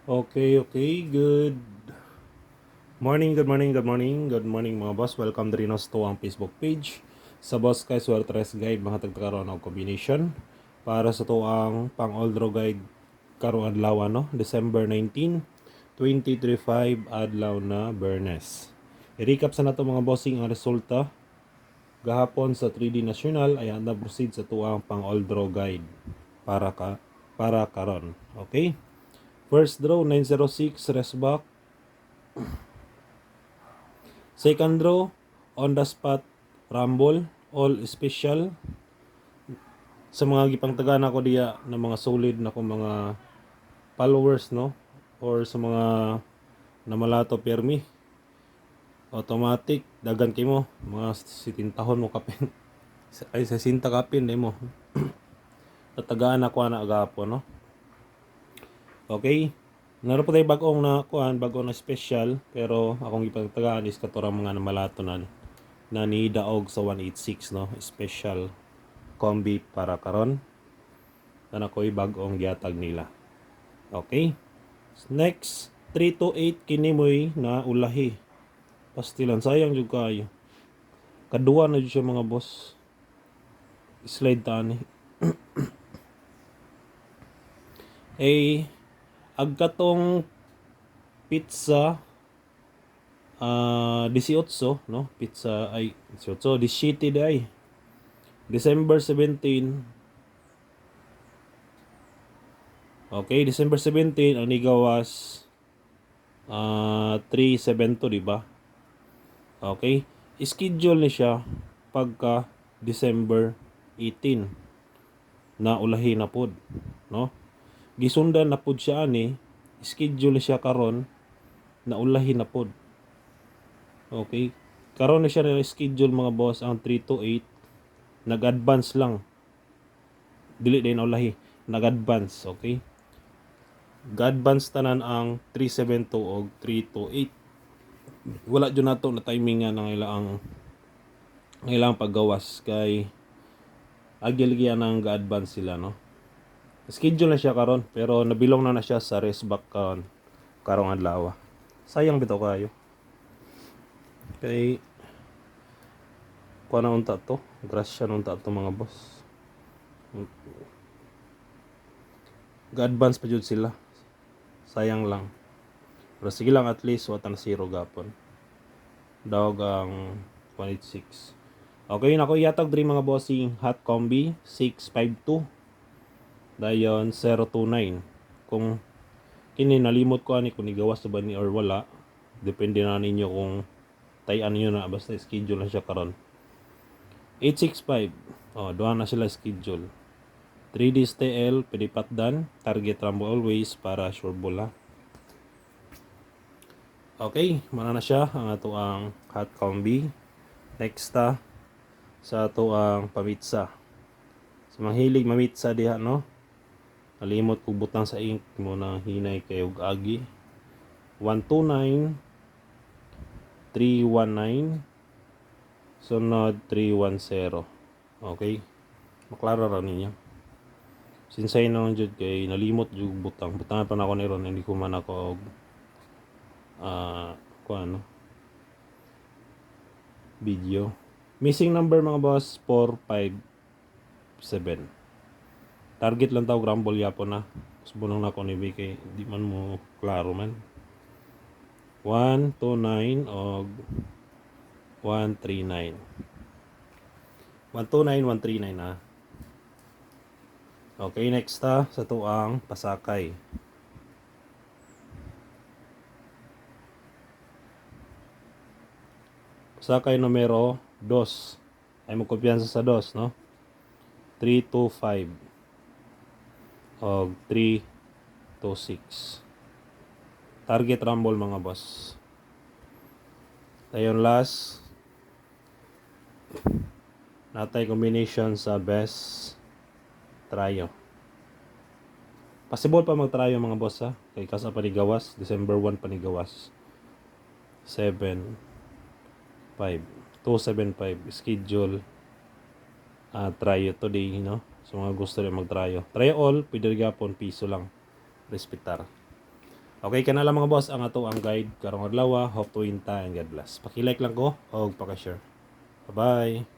Okay. Good morning mga boss. Welcome din sa tuwang Facebook page. Sa Boss Kay Suertres Guide, mga tagtakaroon ng combination. Para sa tuwang pang-Oldro Guide, karoon adlaw no? December 19, 2035, adlaw na Bernes. I-recap sa nato mga bossing ang resulta. Gahapon sa 3D National ay na proceed sa tuwang pang-Oldro Guide para karon. Okay? First draw 906 Resback. Second draw, on the spot, rumble, all special. Sa mga gipangtagaan ako diya ng mga solid na kong mga followers, no? Or sa mga namalato permi. Automatic, dagan kay mo. Mga sitintahon mo kapin. Ay, sa sinta kapin, mo. Tatagaan ako na agapo, no? Okay? Naroon po tayo bagong na kuan, bagong na special. Pero akong gipangtagaan is katurang mga namalatonan na ni Daog sa 186, no? Special combi para karon na ako'y bagong giatag nila. Okay? Next, 328 kini mo'y na ulahi. Pastilan, sayang jud kayo. Kaduwa na jud siya mga boss. Slide tani. Agkatong pizza 18, no? Pizza ay 18, 17 day. December 17. Okay, December 17 ang nigawas 372, di ba? Okay? Schedule ni siya pagka December 18 na ulahi na pod, no? Gisundan na pod siya ani, schedule siya karon na ulahi na pod. Okay? Karon na siya na schedule mga boss ang 328, nag-advance lang. Dili din ulahi, nag-advance, okay? Ga-advance tanan ang 372 o 328. Wala jud nato na timing nga ng ilang paggawas kay agilgian ang ga-advance sila, no? Schedule na siya karon pero nabilong na siya sa race back karong adlaw. Sayang bitaw kayo. Kay kuha na unta to. Grasya na unta to mga boss. Ga-advance pa jud sila. Sayang lang. Pero sige lang, at least watan zero gapon. Dawag ang 186. Okay, nako yatag diri mga bossing hot combi 652. Dayon 029. Kung kini nalimot ko ani kung igawas ba ni or wala, depende na ninyo kung tayan niyo na, basta schedule na siya karon. 865. Duha na sila schedule. 3D STL, pwede patdan, target rambo always para sure bola. Okay, mana na siya ang ato ang hot combi. Next sa ato ang pamitsa. Sa mga hilig mamitsa diha, no? Nalimot ko butang sa ink mo na hinay kay ug agi. 129 319 sunod 310. Okay? Maklaro ra ninyo. Sinsay na jud kay nalimot jud butang. Butangan pa na ako ni ron, hindi ko man ako kuan video. Missing number mga boss 457. Target lang tao grumble yapon na. Subunong na ako ni BK, di man mo klaro man. 129 og 139. 129 139 na. Okay, next sa tuang pasakay. Pasakay numero 2. Ay mo kumpiyansa sa 2, no? 325 og 326. Target rumble mga boss. Dayon last natay combination sa best tryo. Possible pa mag-tryo mga boss ha. Kay kasa panigawas, December 1 panigawas. 7 5 275 schedule tryo today, no? So mga gusto rin mag-tryo. Try all, pwede gapon piso lang. Respitar. Okay ka na lang mga boss, ang ato ang guide karong adlaw. Hope to win ta and God bless. Paki-like lang ko o paki-share. Bye-bye.